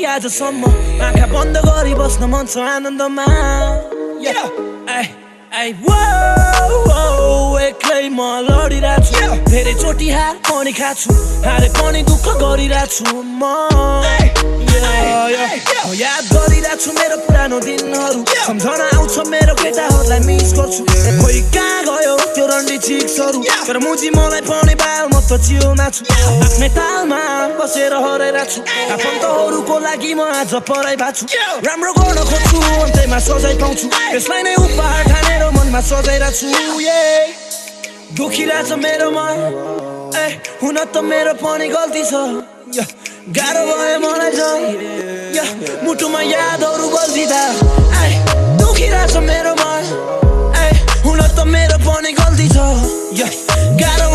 तिमी आजसम्म आँखा बन्द गरी बस्न मन छ आनन्दमा एक्लै म लडिरहेको छु धेरै चोटि हार पनि खाछु हारे पनि दुःख गरिरहेको छु म याद गरिरहेको छु मेरो पुरानो दिनहरू सम्झना आउँछ मेरो केटाहरूलाई मिस गर्छु खोइ कहाँ गयो त्यो रन्डी चिक्सहरू तर मुजी मलाई पनि बाल म त चिउमा छु आफ्नै तालमा बसेर हराइरहेको छु आफन्तहरूको लागि म आज पराइ भएको छु राम्रो गर्न खोज्छु अन्त्यमा सजाय पाउँछु त्यसलाई नै उपहार ठानेर मनमा सजाइरहेको छु दुखिरहेछ मेरो मन हुन त मेरो पनि गल्ती छ गाह्रो भयो मलाई झन् मुटुमा यादहरू बल्झिँदा दुखिरहेछ मेरो मन हुन त मेरो पनि गल्ती छ गाह्रो